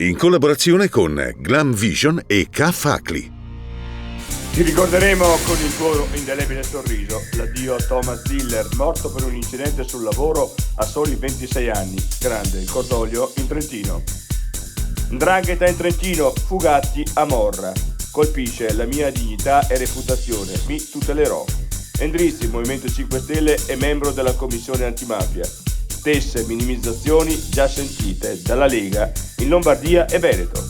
in collaborazione con Glam Vision e K-Facli. Ti ricorderemo con il tuo indelebile sorriso l'addio a Thomas Diller, morto per un incidente sul lavoro a soli 26 anni. Grande il cordoglio in Trentino. 'Ndrangheta in Trentino, Fugatti a Morra. Colpisce la mia dignità e reputazione, mi tutelerò. Endrizzi, Movimento 5 Stelle e membro della Commissione Antimafia. Stesse minimizzazioni già sentite dalla Lega in Lombardia e Veneto.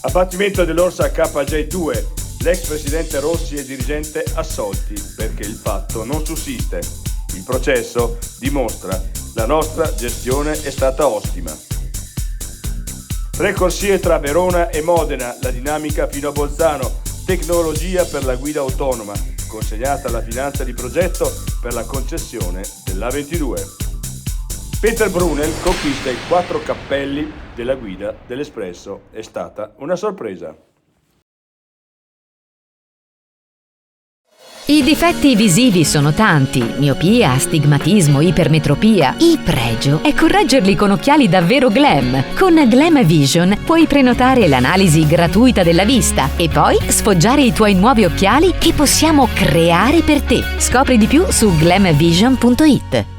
Abbattimento dell'Orsa KJ2, l'ex presidente Rossi e dirigente assolti perché il fatto non sussiste. Il processo dimostra la nostra gestione è stata ottima. 3 corsie tra Verona e Modena, la dinamica fino a Bolzano, tecnologia per la guida autonoma, consegnata alla finanza di progetto per la concessione dell'A22. Peter Brunel conquista i 4 cappelli della guida dell'Espresso, è stata una sorpresa. I difetti visivi sono tanti: miopia, astigmatismo, ipermetropia. Il pregio è correggerli con occhiali davvero glam. Con Glam Vision puoi prenotare l'analisi gratuita della vista e poi sfoggiare i tuoi nuovi occhiali che possiamo creare per te. Scopri di più su glamvision.it.